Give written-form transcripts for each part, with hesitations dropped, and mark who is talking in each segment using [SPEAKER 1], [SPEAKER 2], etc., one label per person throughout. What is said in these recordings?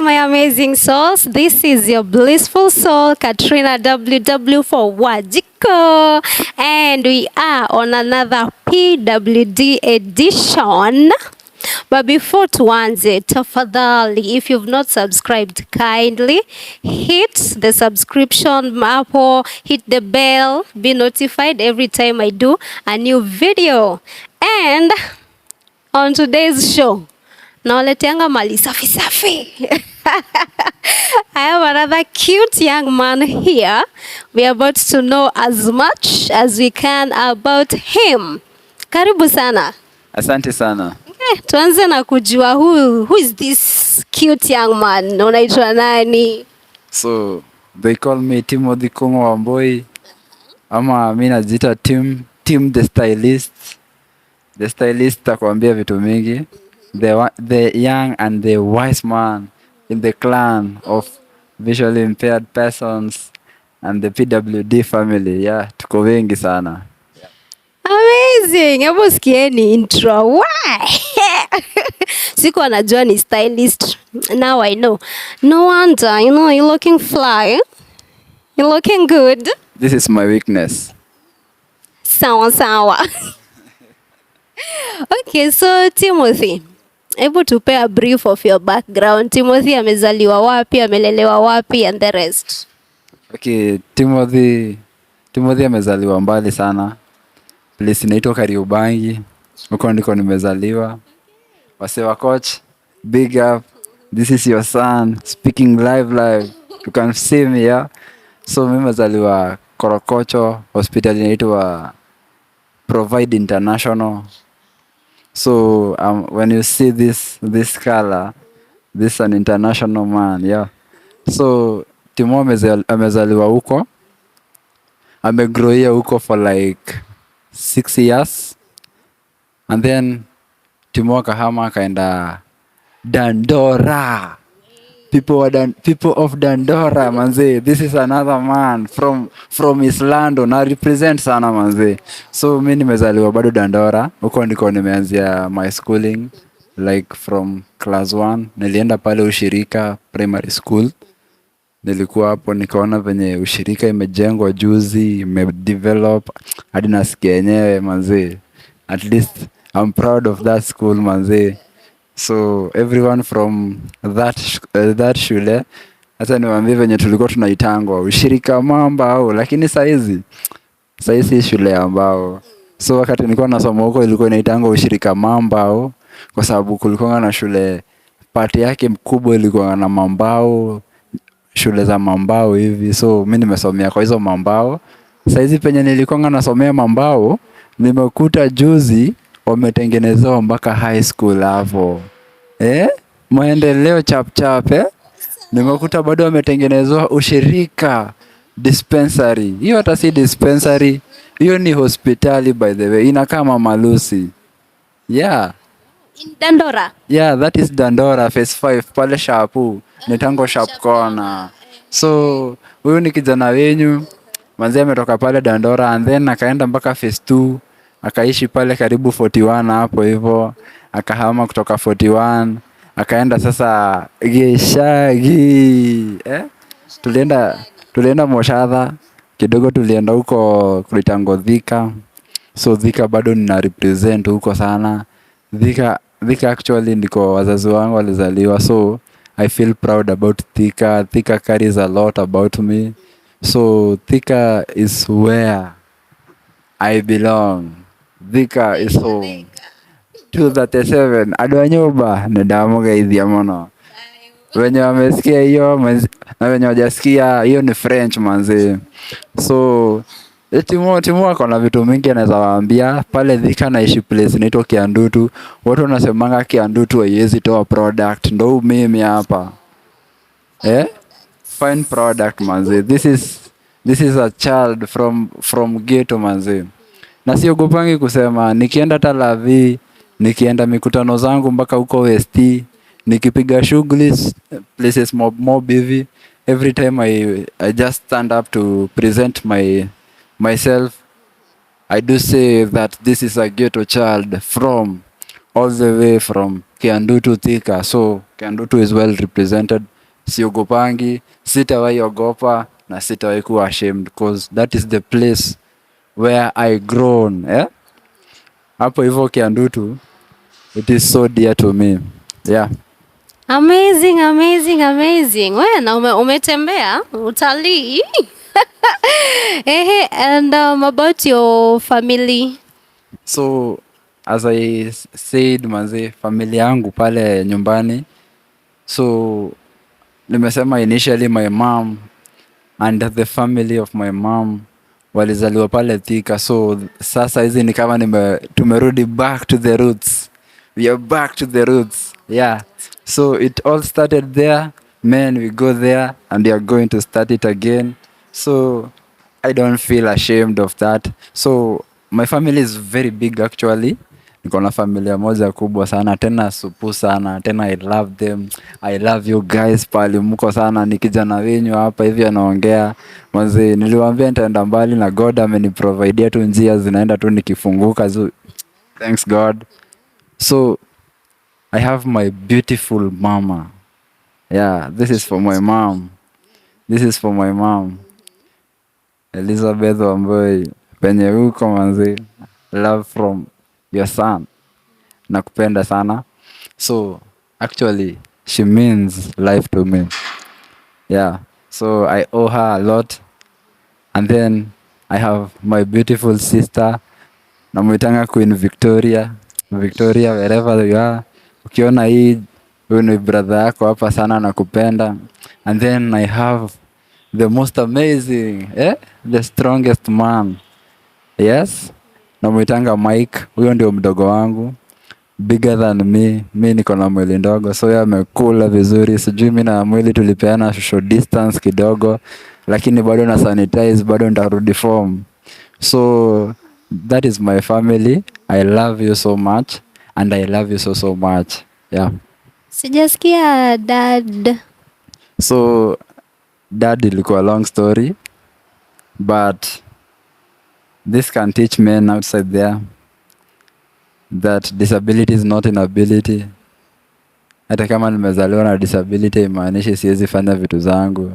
[SPEAKER 1] my amazing souls. This is your blissful soul, Katrina WW for Wajiko. And we are on another PWD edition. But before tuanze, tafadhali, if you've not subscribed, kindly hit the subscription hapo, hit the bell, be notified every time I do a new video. And on today's show, nawaleteanga mali safi safi. I have another cute young man here. We are about to know as much as we can about him. Karibu sana.
[SPEAKER 2] Asante sana.
[SPEAKER 1] Okay, tuanze na kujua who is this cute young man? Unaitwa nani?
[SPEAKER 2] So, they call me Timothy Kongo Wamboi. Ama mimi najiita Tim the Stylist. The Stylist takwambia vitu mingi. The young and the wise man in the clan of visually impaired persons and the PWD family. Yeah, tuko wengi sana.
[SPEAKER 1] Amazing. Hebu sikieni intro. Why? Siku anajua ni stylist. Now I know. No wonder, you're looking fly. You're looking good.
[SPEAKER 2] This is my weakness.
[SPEAKER 1] Sawa sawa. Okay, so Timothy, hebu tupe a brief of your background. Timothy amezaliwa wapi, amelelewa wapi and the rest.
[SPEAKER 2] Okay, Timothy amezaliwa mbali sana. Place inaitwa Kariubangi. Huko ndiko nimezaliwa. Wase wa coach, big up. This is your son speaking live. You can see me, yeah. So mimi nimezaliwa Korokocho, hospital inaitwa Provide International. So when you see this color, this is an international man, yeah. So Timo amezaliwa huko. Amegrowia huko for like 6 years. And then Timo akahama akaenda Dandora. People of Dandora, manze. This is another man from East London. I represent sana, manze. So mimi nimezaliwa bado Dandora. Huko ndiko nimeanzia my schooling, like from class 1. Nilienda pale Ushirika Primary School. Nilikuwa hapo nikaona venye Ushirika imejengwa juzi, imedevelop hadi nasikia yenyewe, manze. At least I'm proud of that school, manze. So everyone from that shule, hata niwaambie venye tulikuwa tunaitangwa Ushirika Mamba au, lakini saizi shule ambao. So wakati nilikuwa nasoma huko ilikuwa inaitangwa Ushirika Mamba au, kwa sababu kulikuwa na shule part yake mkubwa ilikuwa na mambao, shule za mambao hivi. So mimi nimesomea kwa hizo mambao. Saizi penye nilikuwa nasomea mambao, nimekuta juzi wametengenezewa mpaka high school hapo. Maendeleo chap Nimekuta bado wametengenezewa Ushirika dispensary. Hiyo hata si dispensary, hiyo ni hospitali by the way. Inakaa Mama Lucy. Yeah.
[SPEAKER 1] In Dandora?
[SPEAKER 2] Yeah, that is Dandora phase 5 pale Shapu. Nitango Sharp Corner. So, huyu ni kijana wenyu. Manzi ametoka pale Dandora and then akaenda mpaka phase 2. Akaishi pale karibu 41 hapo hivyo. Akahama kutoka 41. Akaenda sasa Geshagi. Tulienda Moshadha. Kidogo tulienda huko kulitango Thika. So Thika bado nina represent huko sana. Thika actually ndiko wazazi wangu walizaliwa. So I feel proud about Thika. Thika carries a lot about me. So Thika is where I belong. Thika is home. 237 Adwanyoba nedamoga idhia mono. Wenye wamesikia hiyo na wenye hawajasikia hiyo ni French, manze. So Timo ako na vitu mingi anaweza waambia. Pale Thika naishi place inaitwa Kiandutu. Watu wanasemanga Kiandutu haiwezi toa product. Ndo mimi hapa. Fine product, manze. This is a child from ghetto, manze. Na siogopangi kusema nikienda Talavi, nikienda mikutano zangu mpaka huko West, nikipiga shughuli places mob hivi, every time I just stand up to present myself, I do say that this is a ghetto child all the way from Kiandutu Thika. So Kiandutu is well represented. siogopangi, sitawahi ogopa na sitawahi kuwa ashamed because that is the place where I grown. Hapo hivyo Kiandutu, it is so dear to me. Yeah.
[SPEAKER 1] Amazing, amazing, amazing. We na umetembea utalii. And about your family.
[SPEAKER 2] So as I said manze, familia yangu pale nyumbani. So nimesema initially my mom and the family of my mom walizaliwa pale Thika. So sasa hizi ni kama tumerudi back to the roots. We are back to the roots. Yeah. So it all started there. Man, we go there and we are going to start it again. So I don't feel ashamed of that. So my family is very big actually. Niko na familia moja kubwa sana, tena supu sana, tena I love them. I love you guys pali mko sana, ni kijana wenyu hapa hivi anaongea. Manze niliwaambia nitaenda mbali na God ameniprovidea tu njia zinaenda tu nikifunguka. So, thanks God. So I have my beautiful mama. Yeah, this is for my mom. This is for my mom. Elizabeth Wamboi, penye uko manze, love from your son. Nakupenda sana. So actually she means life to me. Yeah. So I owe her a lot. And then I have my beautiful sister. Namuitanga Queen Victoria. Victoria, wherever you are. Ukiona hii, huyu ni brother yako hapa sana nakupenda. And then I have the most amazing, the strongest man. Yes. Namuitanga Mike. Huyo ndio mdogo wangu. Bigger than me. Mi niko na mwili ndogo. So yeye amekula vizuri. Sijui mi na mwili tulipeana social distance kidogo. Lakini bado na sanitize. Bado nitarudi form. So that is my family. I love you so much. And I love you so much. Yeah.
[SPEAKER 1] Sijasikia dad.
[SPEAKER 2] So dad ilikuwa long story. But this can teach men outside there that disability is not inability. Hata kama nimezaliwa na disability imaanishi siwezi fanya vitu zangu.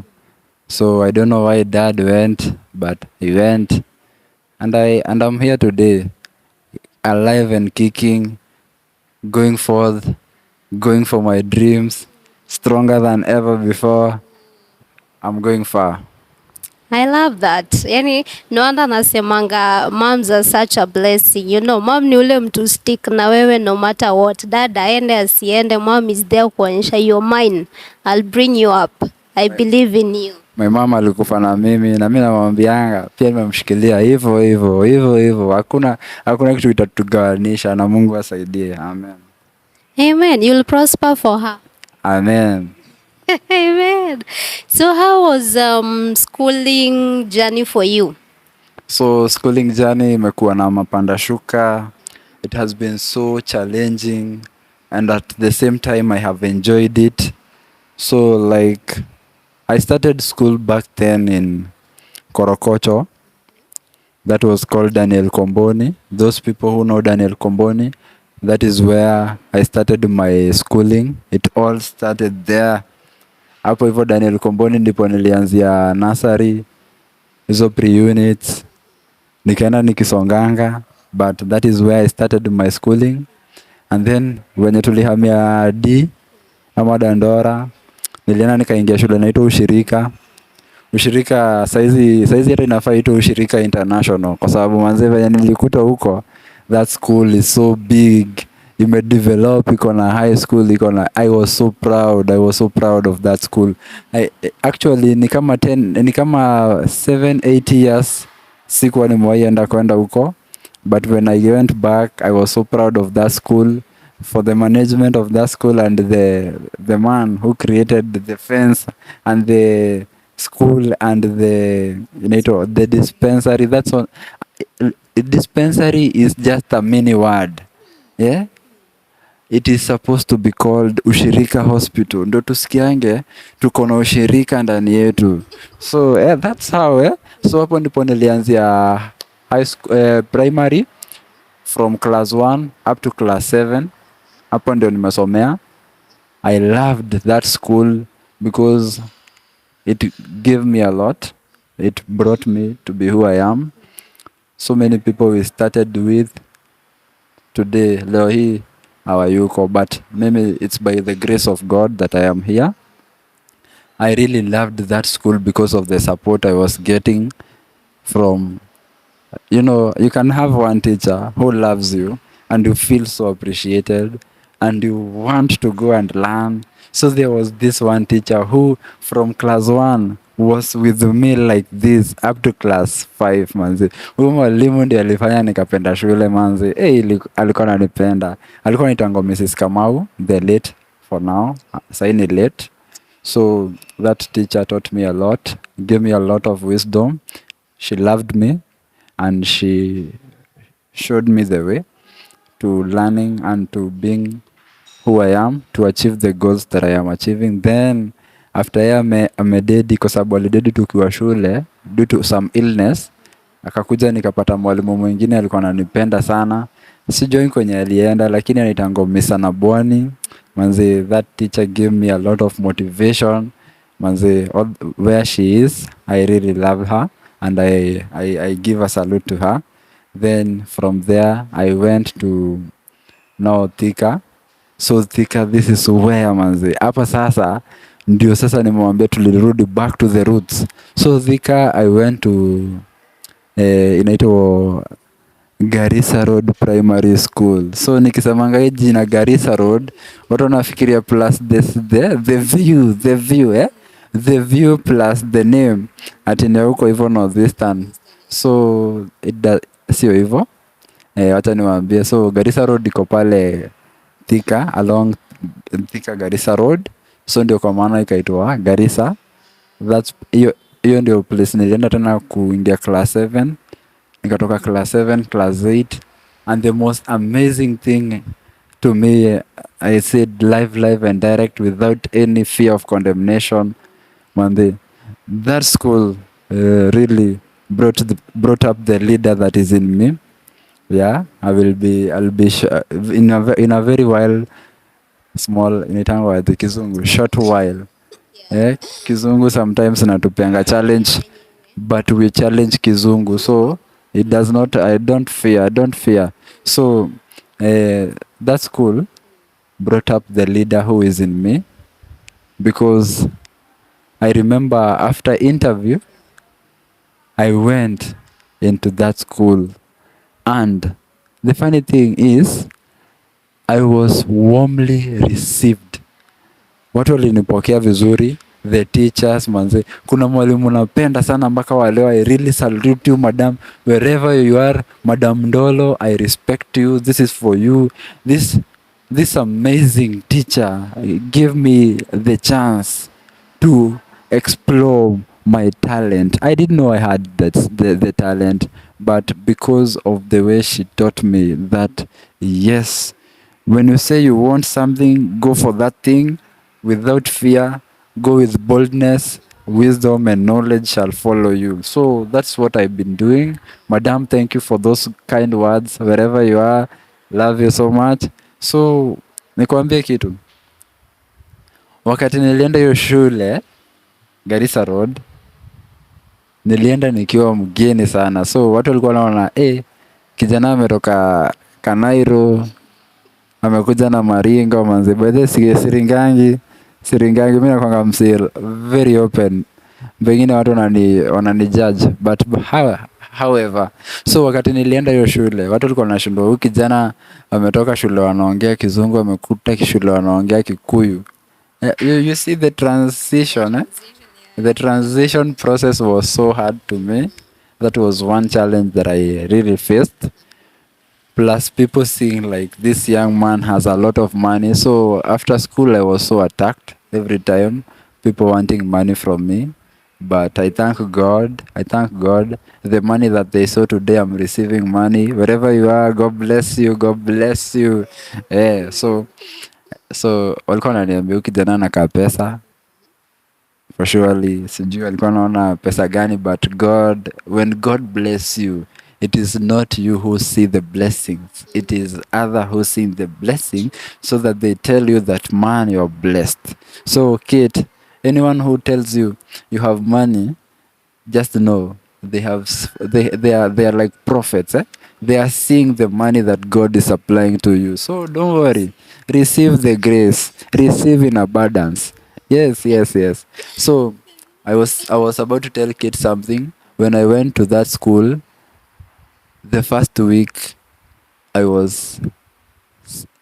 [SPEAKER 2] So I don't know why dad went, but he went. And I'm here today, alive and kicking, going forth, going for my dreams, stronger than ever before. I'm going far.
[SPEAKER 1] I love that. Yani no wonder nasemanga moms are such a blessing. You know, mom ni ule mtu stick na wewe no matter what. Dad aende asiende, mom is there kuonyesha you're mine. I'll bring you up. I believe in you.
[SPEAKER 2] My mama alikufa na mimi namwambianga pia nimemshikilia hivyo. Hakuna kitu kitatugawanisha na Mungu asaidie. Amen.
[SPEAKER 1] Amen. You'll prosper for her.
[SPEAKER 2] Amen.
[SPEAKER 1] Amen. So how was schooling journey for you?
[SPEAKER 2] So schooling journey imekuwa na mapanda shuka. It has been so challenging and at the same time I have enjoyed it. So like I started school back then in Korokocho. That was called Daniel Komboni. Those people who know Daniel Komboni, that is where I started my schooling. It all started there. Hapo hivyo Daniel Komboni ndipo nilianzia nursery, hizo pre-units, nikaenda nikisonganga, but that is where I started my schooling. And then wenye tulihamia D ama Dandora, nilienda nikaingia shule inaitwa Ushirika saizi hata inafaa itwe Ushirika International kwa sababu manze venye nilikuta huko, that school is so big, imedevelop, iko na high school, I was so proud of that school. Actually ni kama 7-8 years sikuwa nimewahi enda kwenda huko, but when I went back I was so proud of that school, for the management of that school and the man who created the fence and the school and the dispensary. That's all. Dispensary is just a mini word. Yeah, it is supposed to be called Ushirika Hospital. Ndo tusikiange tuko na ushirika ndani yetu. So that's how. So hapo ndipo nilianzia high school, primary from class 1 up to class 7. Hapo ndio nimesomea. I loved that school. because it gave me a lot. It brought me to be who I am. So many people we started with today, leo hii hawayuko, but maybe it's by the grace of God that I am here. I really loved that school because of the support I was getting from, you can have one teacher who loves you and you feel so appreciated and you want to go and learn. So there was this one teacher who from class 1 was with me like this up to class 5 manzi. Huyu mwalimu ndiye alifanya nikapenda shule manzi. Alikuwa ananipenda. Alikuwa anaitwa Mrs. Kamau, the late for now. Sasa ni late. So that teacher taught me a lot, gave me a lot of wisdom. She loved me and she showed me the way to learning and to being who I am, to achieve the goals that I am achieving. Then after yeye amededi, kwa sababu alidedi tukiwa shule due to some illness, akakuja nikapata mwalimu mwingine alikuwa ananipenda sana. Sijui kwenye alienda, lakini anaitwa Misa na Bwani. Manzi, that teacher gave me a lot of motivation. Manzi, where she is, I really love her and I give a salute to her. Then from there I went to now Thika. So Thika, this is where manzi. Hapa sasa ndio sasa nimewambia tulirudi back to the roots. So Thika I went to inaitwa Garissa Road Primary School. So nikisemanga hii jina Garissa Road, watu wanafikiria plus the view the view plus the name ati ndio huko hivyo Northeastern. So sio hivyo. Wacha niwaambie. So Garissa Road iko pale Thika, along Thika Garissa Road. So ndio kwa maana ikaitwa Garissa. That's hiyo ndio place nilienda tena kuingia class 7. Nikatoka class 7, class 8, and the most amazing thing to me, I said live and direct without any fear of condemnation. That school really brought up the leader that is in me. Yeah, I'll be in a very while, small inaitangwa the Kizungu, short while. Yeah. Kizungu sometimes natupenga challenge, but we challenge Kizungu, so it does not, I don't fear. So that school brought up the leader who is in me, because I remember after interview I went into that school, and the funny thing is I was warmly received. Watu walinipokea vizuri, the teachers manze. Kuna mwalimu napenda sana mpaka waleo. I really salute you madam, wherever you are. Madam Ndolo, I respect you. This is for you. This amazing teacher gave me the chance to explore my talent. I didn't know I had the talent, but because of the way she taught me that, yes, when you say you want something, go for that thing without fear, go with boldness, wisdom and knowledge shall follow you. So that's what I've been doing. Madam, thank you for those kind words. Wherever you are, love you so much. So nikwambie kitu, wakati nilienda hiyo shule Garissa Road, nilienda nikiwa mgeni sana. So watu walikuwa wanaona kijana ametoka Kanairo, amekuja na maringo manze. By the Siringangi mimi nakwanga msir very open. Wengine watu wanani judge, but however, so wakati nilienda hiyo shule watu walikuwa wanashindwa, huyu kijana ametoka shule wanaongea Kizungu, amekuta shule wanaongea Kikuyu. You see the transition, The transition process was so hard to me. That was one challenge that I really faced. Plus people seeing like this young man has a lot of money. So after school I was so attacked every time. People wanting money from me. But I thank God. The money that they saw today, I'm receiving money. Wherever you are, God bless you. So walikuwa wananiambia kijana anakaa pesa. For surely, sijui alikuwa anaona pesa gani, but God, when God bless you, it is not you who see the blessings. It is other who see the blessing, so that they tell you that, man, you're blessed. So kid, Anyone who tells you you have money, just know they are like prophets. They are seeing the money that God is applying to you. So don't worry. Receive the grace. Receive in abundance. Yes, yes, yes. So I was about to tell kids something. When I went to that school, the first week I was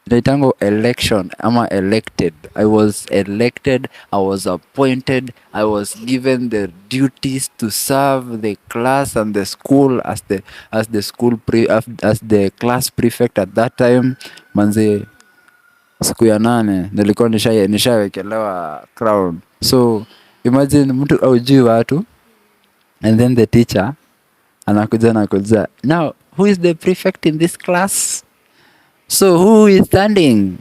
[SPEAKER 2] naitango election ama elected. I was elected, I was appointed, I was given the duties to serve the class and the school as the class prefect at that time. Manze, siku ya 8 nilikuwa nishawekelewa crown. So imagine mtu aujui watu, and then the teacher anakuja nakuja, now who is the prefect in this class? So who is standing?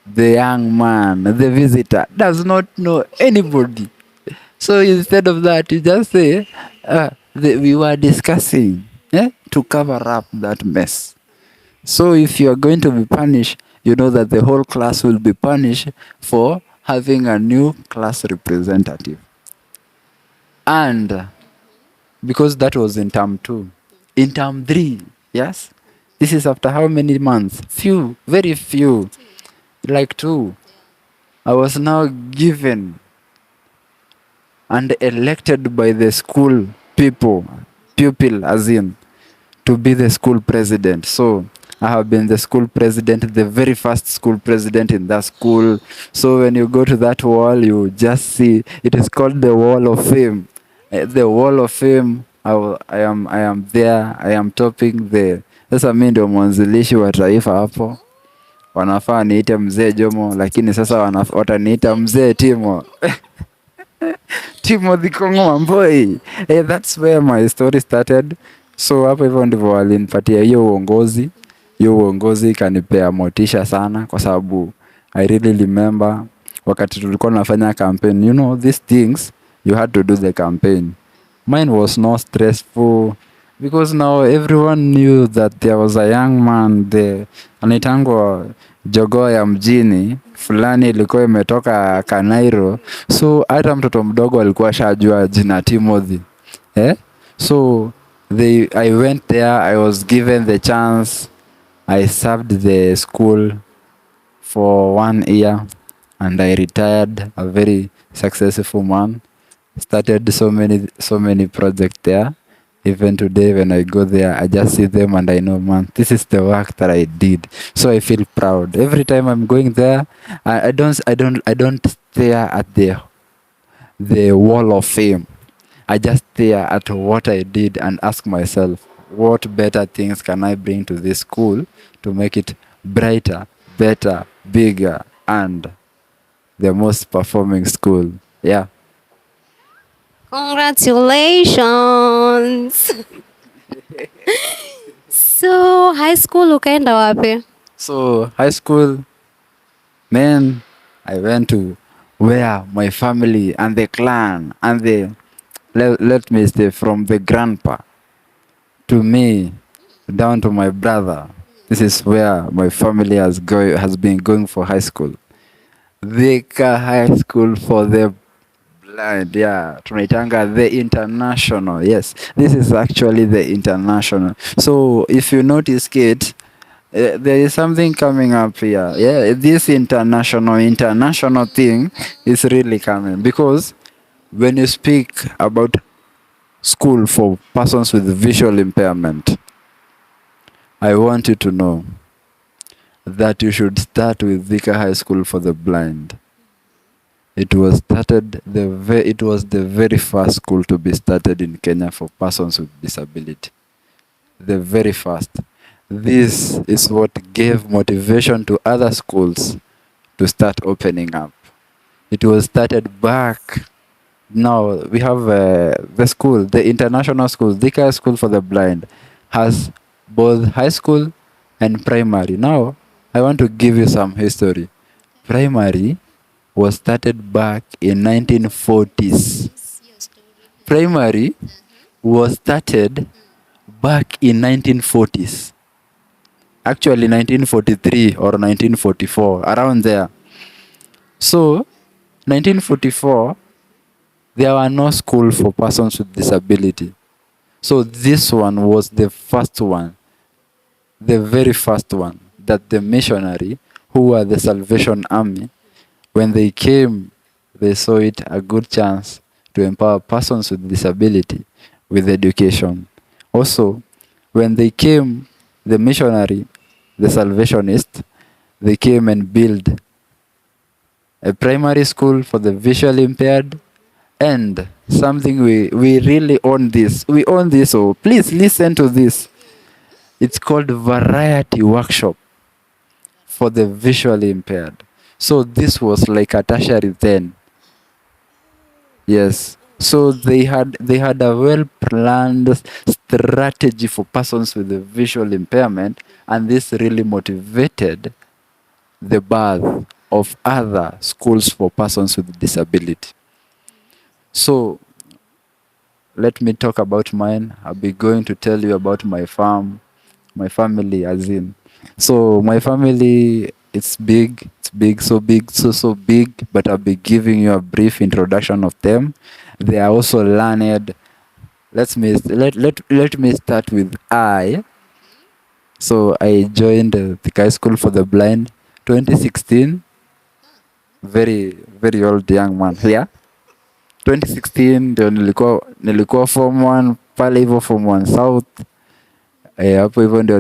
[SPEAKER 2] The young man, the visitor, does not know anybody. So instead of that, you just say, we were discussing to cover up that mess. So if you are going to be punished, you know that the whole class will be punished for having a new class representative. And because that was in term 2, in term 3, yes, this is after how many months? Few, very few, like 2. I was now given and elected by the school pupil as in, to be the school president. So I have been the school president, the very first school president in that school. So when you go to that wall, you just see, it is called the Wall of Fame. The Wall of Fame, I am there, I am topping the. Sasa mi ndio mwanzilishi wa taifa hapo. Wanafaa niite mzee Jomo, lakini sasa wataniita mzee Timo. Timothy Kongo boy. That's where my story started. So hapo hivyo ndivyo walinipatia hiyo uongozi. Hiyo uongozi ikanipea motisha sana, kwa sababu I really remember wakati tulikuwa tunafanya campaign, you know these things, you had to do the campaign. Mine was not stressful because now everyone knew that there was a young man, the anaitangwa jogoo ya mjini fulani ilikuwa imetoka Kanairo. So hata mtoto mdogo alikuwa shajua jina Timothy. So I went there, I was given the chance. I served the school for 1 year and I retired a very successful man. Started so many projects there. Even today when I go there, I just see them and I know, man, this is the work that I did. So I feel proud. Every time I'm going there, I don't stare at the wall of fame. I just stare at what I did and ask myself, what better things can I bring to this school to make it brighter, better, bigger, and the most performing school. Yeah.
[SPEAKER 1] Congratulations. So high school ukaenda wapi?
[SPEAKER 2] So high school, man, I went to where my family and the clan and let me say, from the grandpa to me down to my brother. This is where my family has been going for high school. Thika High School for the Blind. Yeah, tunaitanga the international. Yes, this is actually the international. So if you notice, kid, there is something coming up here. Yeah, this international thing is really coming, because when you speak about school for persons with visual impairment, I want you to know that you should start with Thika High School for the Blind. It was the very first school to be started in Kenya for persons with disability. The very first. This is what gave motivation to other schools to start opening up. It was started back. Now we have the school, the international school, Thika School for the Blind, has both high school and primary. Now I want to give you some history. Primary was started back in 1940s. Primary was started back in 1940s. Actually 1943 or 1944, around there. So 1944, there were no school for persons with disability. So this one was the first one, the very first one, that the missionary, who were the Salvation Army, when they came, they saw it a good chance to empower persons with disability with education. Also, when they came, the missionary, the Salvationist, they came and built a primary school for the visually impaired, and something we really own this. We own this, so please listen to this. It's called Variety Workshop for the visually impaired. So this was like a tertiary then. Yes. So they had a well planned strategy for persons with a visual impairment, and this really motivated the birth of other schools for persons with disability. So let me talk about mine. I'll be going to tell you about my family as in. So my family, it's big, so big, so big, but I'll be giving you a brief introduction of them. They are also learned. Let me start with I. So I joined the High School for the Blind 2016. Very very old young man. Yeah. 2016 ndio nilikuwa form 1 pale hivyo form 1 South. Hapo hivyo ndio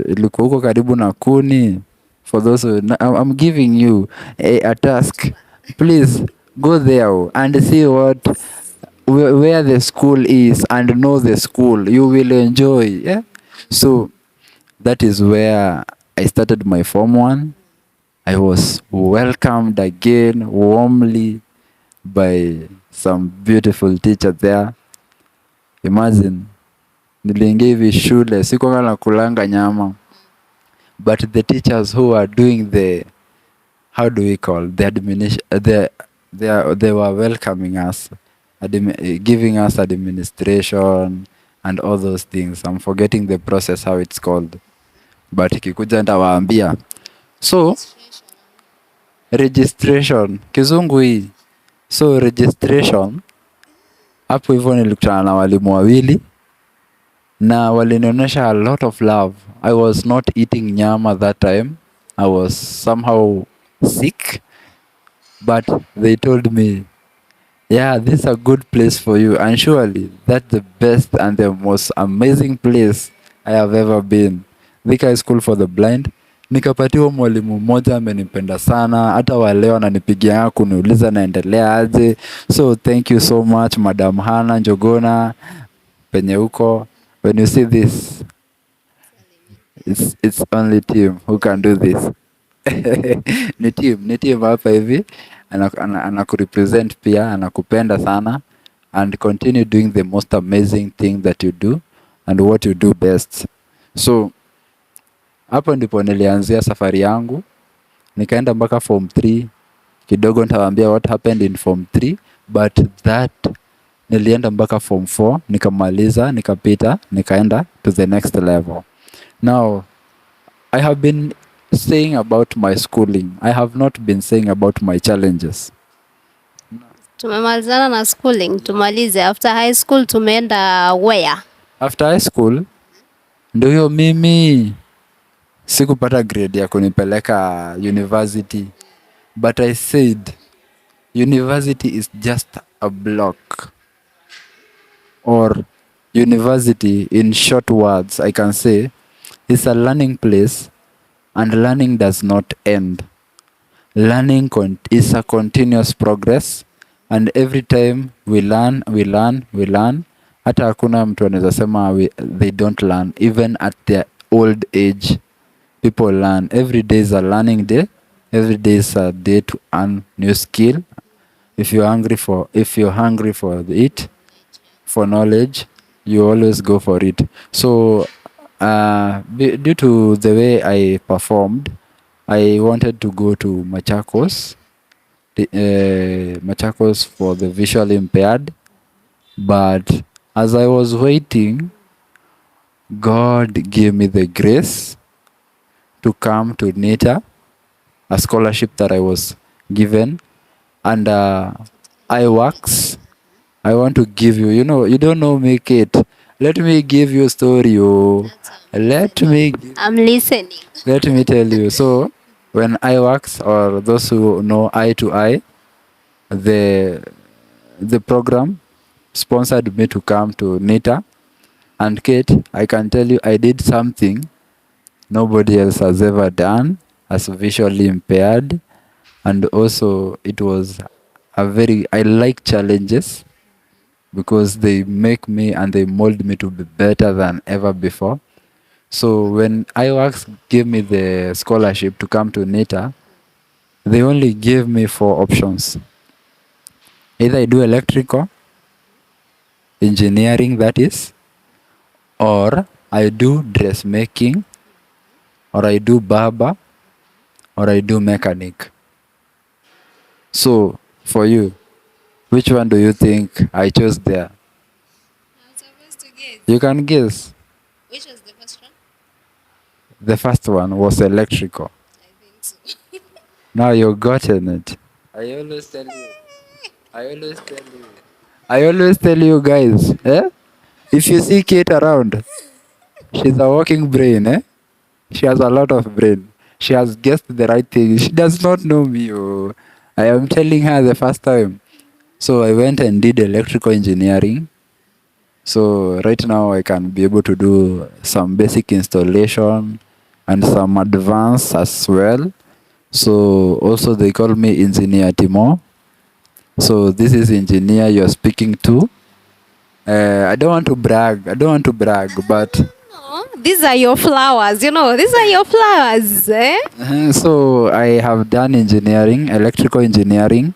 [SPEAKER 2] ilikuwa huko karibu na Kuni. For those who, I'm giving you a task. Please go there and see where the school is and know the school. You will enjoy. Yeah. So that is where I started my form 1. I was welcomed again warmly by some beautiful teacher there. Imagine, niliingia hivi shule, sikuwa nakulanga nyama. But the teachers who are doing the, how do we call, the administration, they were welcoming us, giving us administration and all those things. I'm forgetting the process, how it's called. But ikikuja nitawaambia. So, registration, kizungu hii. So, registration, hapo hivyo nilikutana na walimu wawili na walinionyesha a lot of love. I was not eating nyama that time. I was somehow sick, but they told me, yeah, this is a good place for you, and surely that's the best and the most amazing place I have ever been. Thika School for the Blind. Nikapatiwa mwalimu mmoja amenipenda sana, hata waleo ananipigia kuniuliza naendelea aje. So thank you so much Madam Hana Njogona penye huko. When you see this, it's only Tim who can do this. Ni Tim hapa hivi anakurepresent pia, anakupenda sana, and continue doing the most amazing thing that you do and what you do best. So hapo ndipo nilianzia safari yangu, nikaenda mpaka form 3. Kidogo nitawaambia what happened in form 3, but that nilienda mpaka form 4, nikamaliza, nikapita, nikaenda to the next level. Now, I have been saying about my schooling. I have not been saying about my challenges.
[SPEAKER 1] Tumemalizana na schooling, tumalize. After high school tumeenda where? After
[SPEAKER 2] high school, ndio hiyo mimi sikupata grade ya kunipeleka university. But I said, university is just a block. Or university, in short words, I can say, is a learning place, and learning does not end. Learning is a continuous progress, and every time we learn. Hata hakuna mtu anaweza sema they don't learn. Even at their old age, people learn. Every day is a learning day. Every day is a day to earn new skill. If you're hungry for it, for knowledge, you always go for it. So due to the way I performed, I wanted to go to Machakos for the visually impaired. But as I was waiting, God gave me the grace to come to NITA, a scholarship that I was given. and iWorks. I want to give you, you don't know me, Kate. Let me give you a story. Oh.
[SPEAKER 1] I'm listening.
[SPEAKER 2] Let me tell you. So, when iWorks, or those who know Eye to Eye, the the program sponsored me to come to NITA. And Kate, I can tell you, I did something nobody else has ever done as visually impaired. And also, it was I like challenges because they make me and they mold me to be better than ever before. So when iWorks gave me the scholarship to come to NITA, they only gave me 4 options. Either I do electrical, engineering that is, or I do dressmaking, or I do barber, or I do mechanic. So for you, which one do you think I chose there?
[SPEAKER 1] I'm supposed to guess.
[SPEAKER 2] You can guess.
[SPEAKER 1] Which was the first one?
[SPEAKER 2] The first one was electrical.
[SPEAKER 1] I think so.
[SPEAKER 2] Now you've gotten it. I always tell you. I always tell you. I always tell you guys, if you see Kate around, she's a walking brain, eh? She has a lot of brain. She has guessed the right thing. She does not know me. Oh. I am telling her the first time. So I went and did electrical engineering. So right now I can be able to do some basic installation and some advanced as well. So also they call me Engineer Timo. So this is engineer you're speaking to. I don't want to brag. But
[SPEAKER 1] No, these are your flowers. These are your flowers. Eh?
[SPEAKER 2] so I have done engineering, electrical engineering,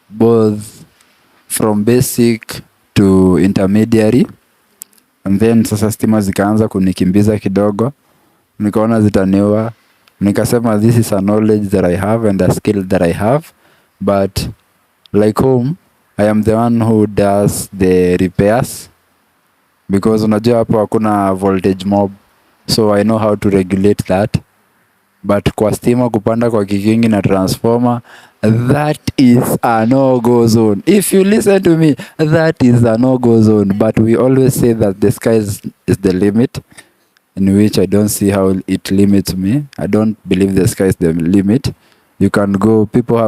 [SPEAKER 2] both from basic to intermediary. And then sasa stima zikaanza kunikimbiza kidogo, nikaona zitaniua, nikasema this is a knowledge that I have and a skill that I have, but like home I am the one who does the repairs, because unajua hapo hakuna voltage mob, so I know how to regulate that. But kwa stima kupanda kwa kikingi na transformer, that is a no-go zone. If you listen to me, that is a no-go zone. But we always say that the sky is the limit, in which I don't see how it limits me. I don't believe the sky is the limit. You can go, people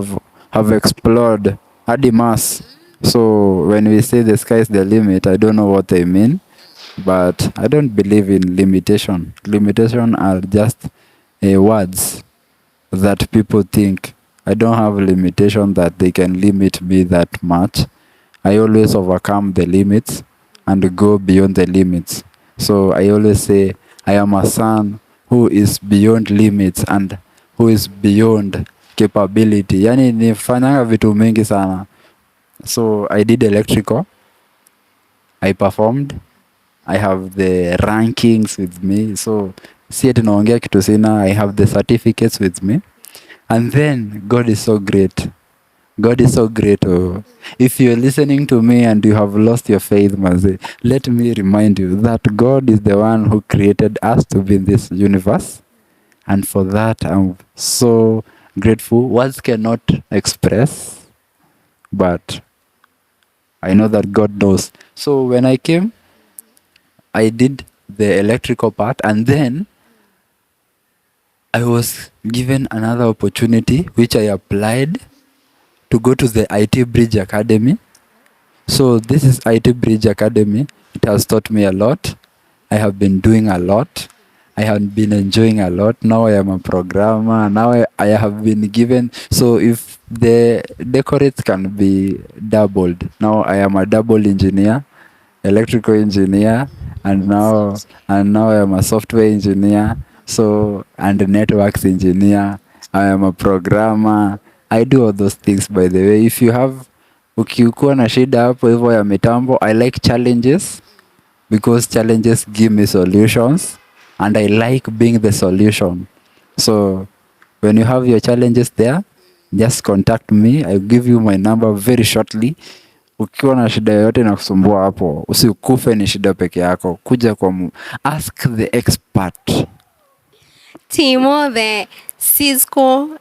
[SPEAKER 2] have explored hadi Mars. So when we say the sky is the limit, I don't know what they mean. But I don't believe in limitation. Limitation are just words that people think. I don't have a limitation that they can limit me that much. I always overcome the limits and go beyond the limits. So I always say I am a son who is beyond limits and who is beyond capability. Yani nifanyanga vitu mingi sana. So I did electrical. I performed. I have the rankings with me. So si ati naongea kitu sina. I have the certificates with me. And then God is so great. God is so great. Oh. If you're listening to me and you have lost your faith, Mazi, let me remind you that God is the one who created us to be in this universe. And for that, I'm so grateful. Words cannot express, but I know that God knows. So when I came, I did the electrical part, and then I was given another opportunity, which I applied to go to the IT Bridge Academy. So this is IT Bridge Academy. It has taught me a lot. I have been doing a lot. I have been enjoying a lot. Now I am a programmer. Now I have been given. So if the decorates can be doubled, now I am a double engineer, electrical engineer, and now I am a software engineer. So and networks engineer. I am a programmer. I do all those things, by the way. If you have ukikuwa na shida hapo hivyo ya mitambo, I like challenges because challenges give me solutions and I like being the solution. So when you have your challenges there, just contact me. I'll give you my number very shortly. Ukiwa na shida yoyote na kusumbua hapo, usikufe ni shida peke yako. Kuja kwa ask the expert.
[SPEAKER 1] Timo the Cisco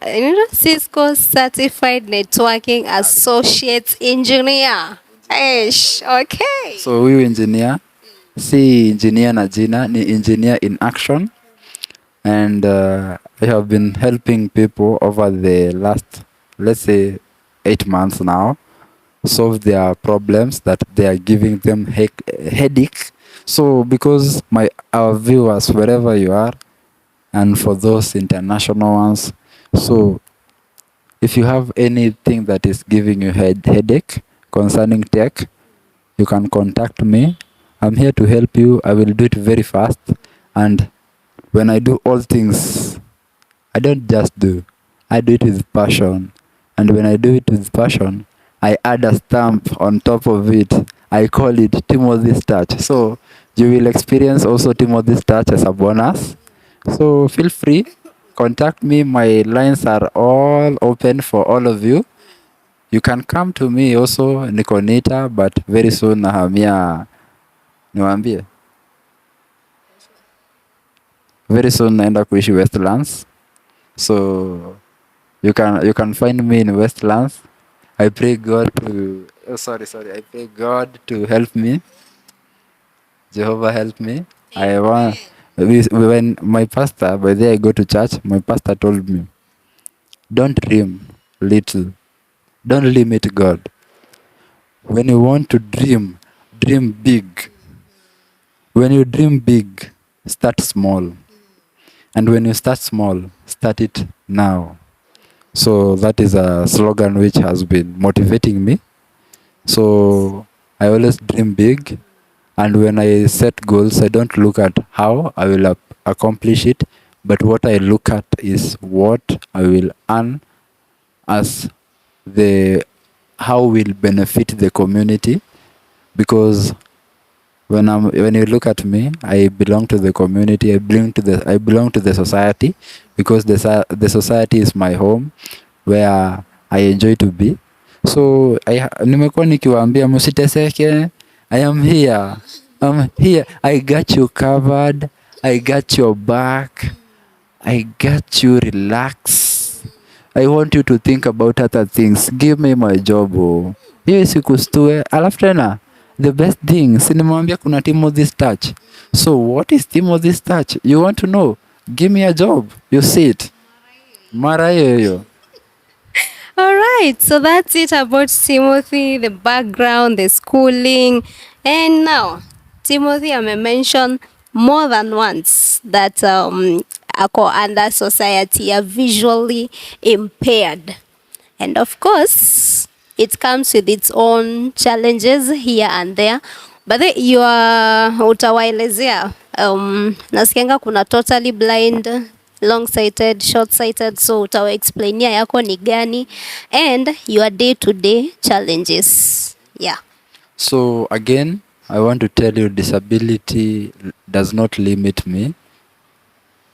[SPEAKER 1] Certified Networking Associate Engineer. Eish, okay.
[SPEAKER 2] So huyu engineer si engineer na jina, ni engineer in action. And I have been helping people over the last, let's say, 8 months now, solve their problems that they are giving them headache. So because our viewers, wherever you are, and for those international ones, so if you have anything that is giving you headache concerning tech, you can contact me. I'm here to help you. I will do it very fast. And when I do all things, I don't just do. I do it with passion. And when I do it with passion, I add a stamp on top of it. I call it Timothy's touch. So you will experience also Timothy's touch as a bonus. So feel free. Contact me. My lines are all open for all of you. You can come to me also, niko Nita, but very soon nahamia, niwaambie, very soon naenda kuishi Westlands. So you can find me in Westlands. I pray God to I pray God to help me. Jehovah help me. I want when my pastor, by the way I go to church, my pastor told me, don't dream little. Don't limit God. When you want to dream, dream big. When you dream big, start small. And when you start small, start it now. So that is a slogan which has been motivating me. So I always dream big. And when I set goals, I don't look at how I will accomplish it, but what I look at is what I will earn as how will benefit the community. Because when you look at me, I belong to the community. I belong to the society, because the society is my home, where I enjoy to be. So nimekuwa nikiwaambia msiteseke. I am here. I'm here. I got you covered. I got your back. I got you relax. I want you to think about other things. Give me my job. Hiyo isikustue. Alafu tena, the best thing, sinimwambia kuna Timothy's touch. So what is Timothy's touch? You want to know? Give me a job. You see it. Mara hiyo.
[SPEAKER 1] All right, so that's it about Timothy, the background, the schooling. And now, Timothy mentioned more than once that ako under society are visually impaired. And of course, it comes with its own challenges here and there. But utawaelezea, nasikianga kuna totally blind, long-sighted, short-sighted, so utawaexplainia yako ni gani and your day-to-day challenges. Yeah.
[SPEAKER 2] So again, I want to tell you, disability does not limit me.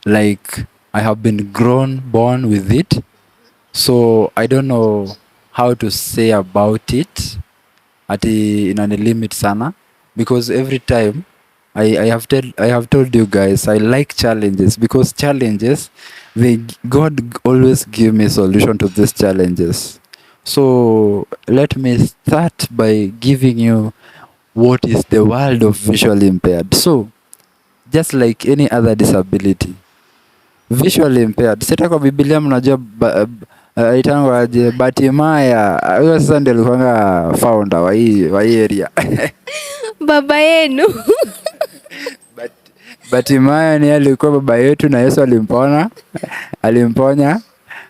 [SPEAKER 2] Like, I have been born with it. So I don't know how to say about it. Ati inani limit sana, because every time I have told you guys, I like challenges, because challenges, God always give me solution to these challenges. So let me start by giving you what is the world of visually impaired. So just like any other disability, visually impaired, sita kwa Biblia mnajua itangwa aje, Batimaya, huyo sasa ndiye alikuwa founder wa hii area.
[SPEAKER 1] Baba yenu.
[SPEAKER 2] Batimaya ni alikuwa baba yetu na Yesu alimponya.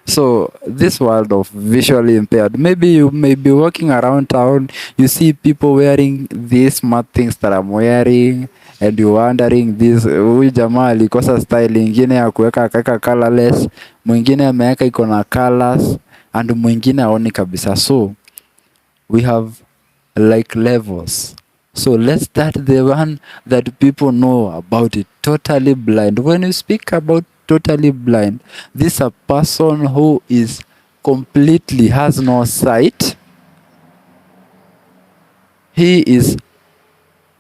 [SPEAKER 2] So this world of visually impaired, maybe you may be walking around town, you see people wearing these smart things that I'm wearing, and you wondering this, huyu jamaa alikosa style ingine ya kuweka akaweka colorless, mwingine ameweka iko na colors, and mwingine haoni kabisa. So we have like levels. So let's start the one that people know about it, totally blind. When you speak about totally blind, this is a person who is completely has no sight. He is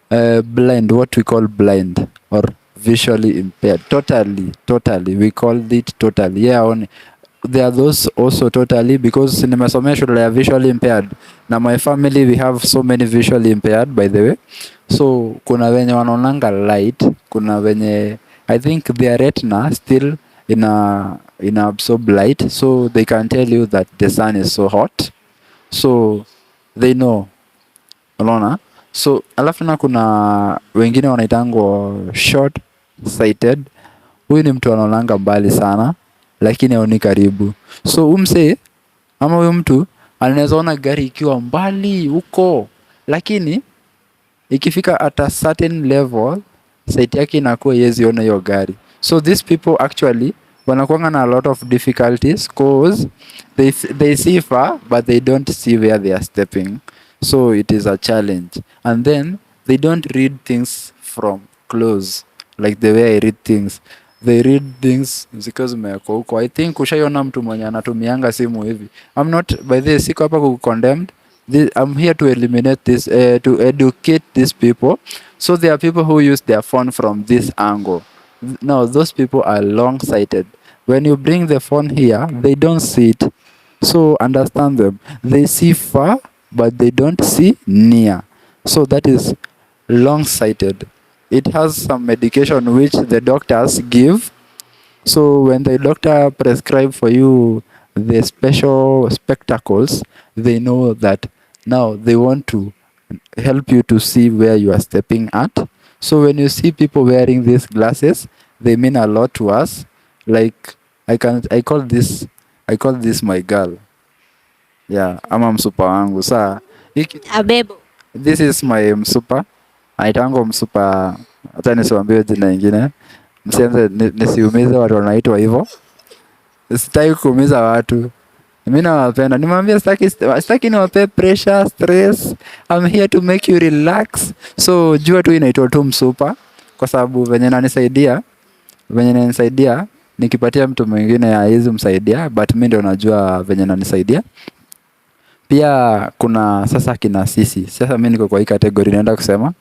[SPEAKER 2] blind, what we call blind or visually impaired. Totally. We called it totally. Yeah, there are those also totally, because nimesomea shule ya visually impaired. Na my family we have so many visually impaired, by the way. So kuna wenye wanaonanga light, kuna wenye I think their retina still ina absorb light, so they can tell you that the sun is so hot, so they know, unaona. So alafu na kuna wengine wanaitangwa short sighted. Huyu ni mtu anaonanga mbali sana lakini haoni karibu. So umse ama huyu mtu anaweza ona gari ikiwa mbali huko, lakini ikifika at a certain level sight yake inakuwa yezi ona hiyo gari. So these people actually wanakuanga na a lot of difficulties cause they see far but they don't see where they are stepping. So it is a challenge. And then they don't read things from close like the way I read things. They read things because umewekwa huko. I think ushaiona mtu mwenye anatumianga simu hivi. I'm not, by the way, siko hapa kucondemned. I'm here to eliminate this, to educate these people. So there are people who use their phone from this angle. Now those people are long-sighted. When you bring the phone here, they don't see it. So understand them. They see far, but they don't see near. So that is long-sighted. It has some medication which the doctors give. So when the doctor prescribe for you the special spectacles, they know that now they want to help you to see where you are stepping at. So when you see people wearing these glasses, they mean a lot to us. Like I call this my girl. Yeah, ama msupa wangu. Saa
[SPEAKER 1] Abebo.
[SPEAKER 2] this is my msupa. Aitango msupa, hata nisiwaambie jina ingine. Msianze nisiumize watu wanaitwa hivyo. Sitaki kuumiza watu. Mimi nawapenda. Nimwambia sitaki niwape pressure, stress. I'm here to make you relax. So jua tu inaitwa tu msupa kwa sababu venye nanisaidia nikipatia mtu mwingine haiwezi msaidia, but mimi ndio najua venye nanisaidia. Pia kuna sasa kina sisi. Sasa mimi niko kwa hii category naenda kusema.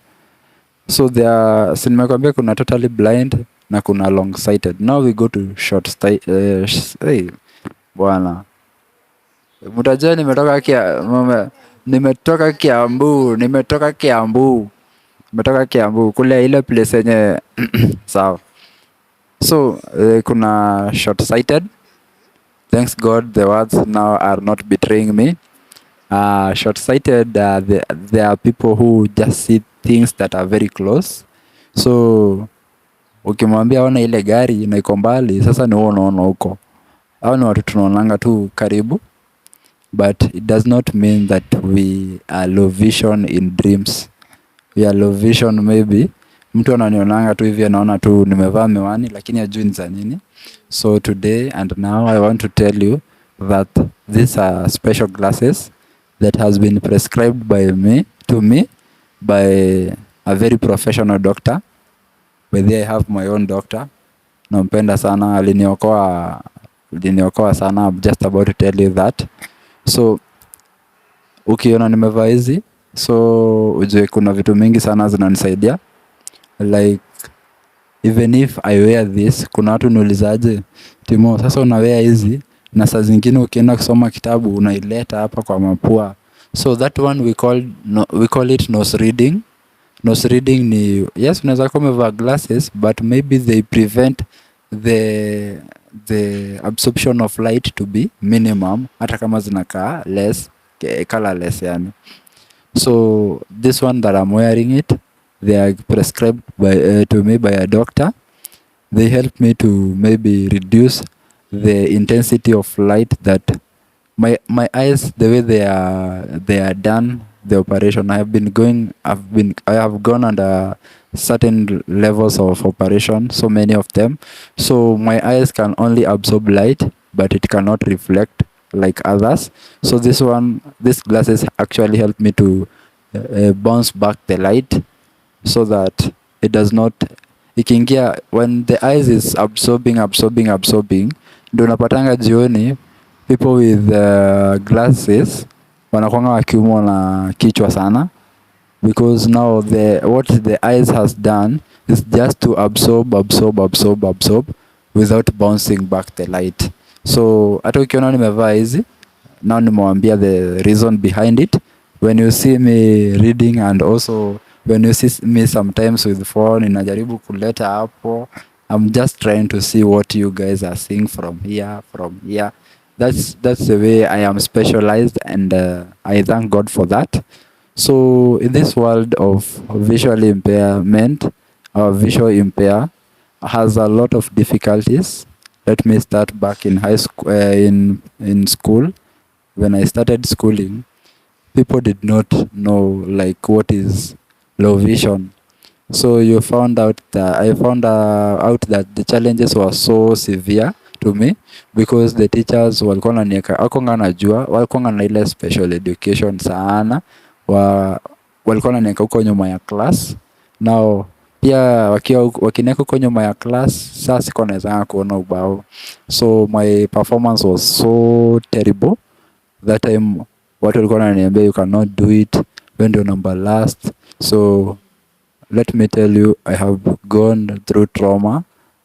[SPEAKER 2] So nimekwambia kuna totally blind na kuna long sighted. Now we go to short sighted. Bwana. Mtajua nimetoka Kiambu kule ile place yenye sawa. So kuna short sighted. Thanks God the words now are not betraying me. Short sighted, there are people who just see things that are very close. So ukimwambia ona ile gari na iko mbali, sasa ni wewe unaona huko. Hao ni watu tunaonanga tu karibu, but it does not mean that we are low vision in dreams. We are low vision maybe. Mtu ananionanga tu hivi anaona tu nimevaa miwani lakini hajui ni za nini. So today and now I want to tell you that these are special glasses that has been prescribed to me by a very professional doctor. By the way, I have my own doctor. Nampenda sana, aliniokoa sana. I'm just about to tell you that. So ukiona nimevaa hizi, so ujue kuna vitu mingi sana zinanisaidia. Like even if I wear this, kuna watu niulizaje, Timo, sasa una wear hizi na saa zingine ukienda kusoma kitabu unaileta hapa kwa mapua. So that one we call it nose reading. Nose reading ni, yes, unaweza kuwa umevaa glasses but maybe they prevent the absorption of light to be minimum, hata kama zinakaa less, colorless yani. So this one that I'm wearing it, they are prescribed to me by a doctor. They help me to maybe reduce the intensity of light that my eyes, the way they are done the operation. I have gone under certain levels of operation, so many of them. So my eyes can only absorb light, but it cannot reflect like others. So these glasses actually help me to bounce back the light so that it does not ikiingia when the eyes is absorbing ndio unapatanga jioni people with glasses wanakuanga wakiumwa na kichwa sana, because now what the eyes has done is just to absorb without bouncing back the light. So hata ukiona nimevaa hizi, now nimewambia the reason behind it. When you see me reading and also when you see me sometimes with phone, inajaribu kuleta hapo, I'm just trying to see what you guys are seeing from here. That's the way I am specialized, and I thank God for that. So in this world of visual impairment, our visual impair has a lot of difficulties. Let me start back in high school. In school, when I started schooling, people did not know like what is low vision. So you found out that I found out that the challenges were so severe to me because the teachers walikuwa hawakuwa najua, walikuwa na ile special education sana, walikuwa wananiweka huko nyuma ya class. Now pia wakiniweka huko nyuma ya class, sasa siko naweza kuona ubao. So my performance was so terrible that time. Watu walikuwa wananiambia you cannot do it, when ndio number last. So let me tell you, I have gone through trauma.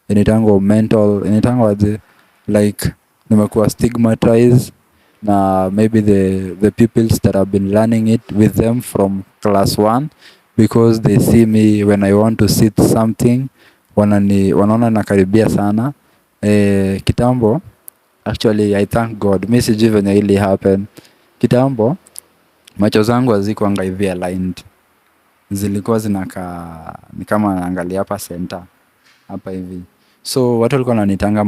[SPEAKER 2] Initango mental, initango aje, like nimekuwa stigmatized na maybe the pupils that have been learning it with them from class 1 because they see me when I want to sit something, wanaona nakaribia sana. Kitambo, actually I thank God, mimi sijui venye ili happen. Kitambo macho zangu hazikuanga hivi aligned, zilikuwa zinakaa ni kama naangalia hapa center hapa hivi. So watu walikuwa wananitanga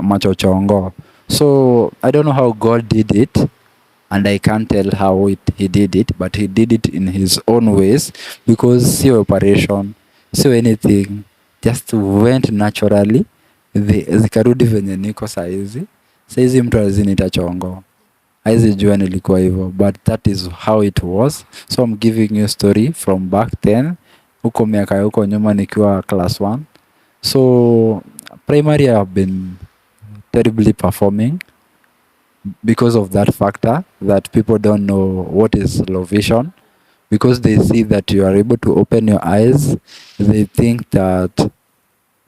[SPEAKER 2] macho chongo. So I don't know how God did it, and I can't tell how he did it, but he did it in his own ways, because sio operation, sio anything, just went naturally. Zikarudi venye niko saizi mtu azinita chongo, haizi jua nilikuwa hivyo, but that is how it was. So I'm giving you a story from back then, huko miaka huko nyuma nikiwa class 1. So primary I have been terribly performing because of that factor, that people don't know what is low vision, because they see that you are able to open your eyes, they think that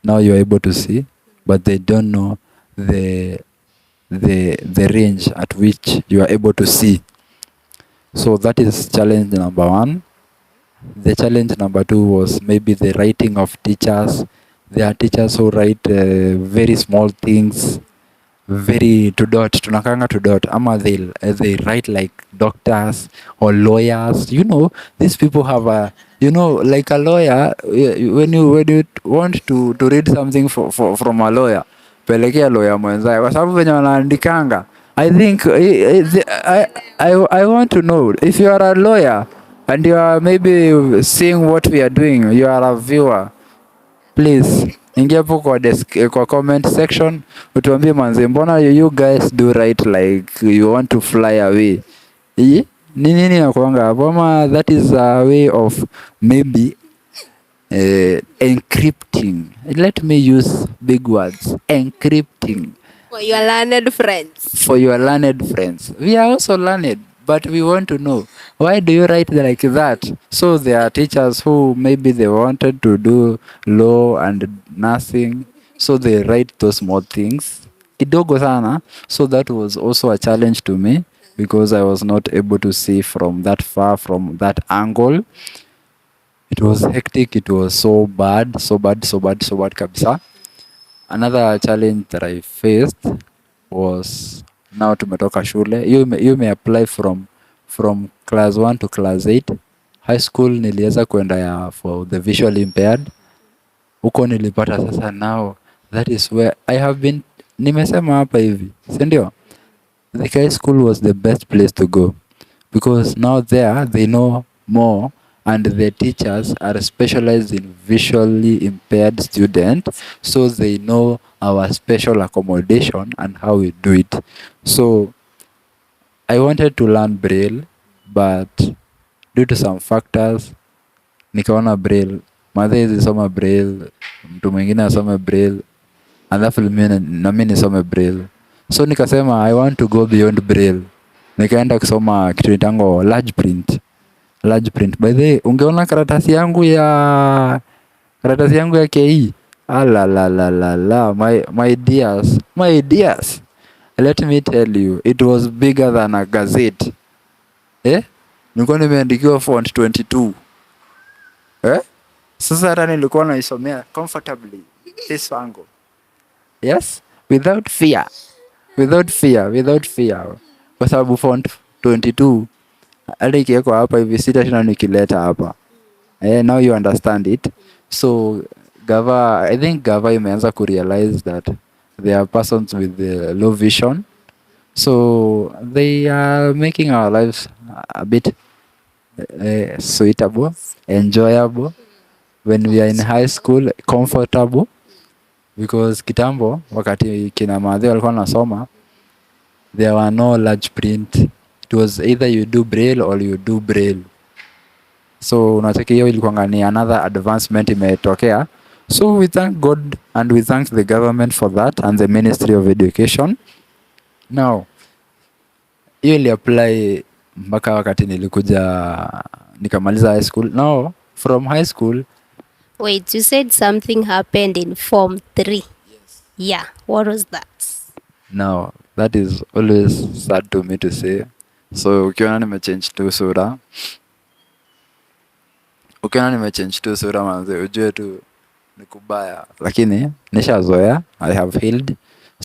[SPEAKER 2] now you are able to see, but they don't know the range at which you are able to see. So that is challenge number 1. The challenge number 2 was maybe the writing of teachers. There are teachers who write very small things, very to dot, tunakanga to dot, ama they write like doctors or lawyers. You know, these people have a, you know, like a lawyer, when you want to read something from a lawyer, pelekea lawyer mwenzake, kwa sababu venye wanaandikanga. I think I want to know, if you are a lawyer and you are maybe seeing what we are doing, you are a viewer, please ingia hapo kwa comment section utuambie, manze, mbona you guys do right like you want to fly away. Nini nakuanga hapo, ama that is a way of maybe encrypting. Let me use big words, encrypting.
[SPEAKER 1] For your learned friends.
[SPEAKER 2] For your learned friends. We are also learned, but we want to know, why do you write like that? So there are teachers who maybe they wanted to do law and nursing, so they write those small things kidogo sana. So that was also a challenge to me, because I was not able to see from that far, from that angle. It was hectic, it was so bad kabisa. Another challenge that I faced was, now tumetoka shule, you may apply from class 1 to class 8. High school niliweza kwenda ya for the visually impaired. Huko nilipata sasa, now that is where I have been, nimesema hapa hivi, si ndio? The high school was the best place to go, because now there they know more, and the teachers are specialized in visually impaired students, so they know our special accommodation and how we do it. So I wanted to learn Braille, but due to some factors nikaona Braille, madhezi soma Braille, mtu mwingine asome Braille, alafu mimi nisome Braille. So nikasema I want to go beyond Braille. Nikaenda kusoma kitu inaitwa large print. By the way, ungeona karatasi yangu karatasi yangu ya KE. La, my dears, let me tell you, it was bigger than a gazette. Nilikuwa nimeandikiwa font 22. Sasa hata nilikuwa naisomea comfortably this angle. Yes, without fear. Kwa sababu font 22 hata ikiwekwa hapa hivi sita tena nikileta hapa. Now you understand it. So I think Gava imeanza kurealize that there are persons with low vision. So they are making our lives a bit suitable, enjoyable. When we are in high school, comfortable. Because kitambo, wakati kina madhe walikuwa nasoma, there were no large print. It was either you do braille or you do braille. So unacheki hiyo ilikuwa ni another advancement imetokea. So we thank God and we thank the government for that and the Ministry of Education. Now, hiyo ili apply mpaka wakati nilikuja nikamaliza high school. Now, from high school.
[SPEAKER 1] Wait, you said something happened in Form 3. Yes. Yeah, what was that?
[SPEAKER 2] Now, that is always sad to me to say. So ukiona nimechange tu sura. Manze, ujue tu ni kubaya. Lakini nishazoea, I have healed.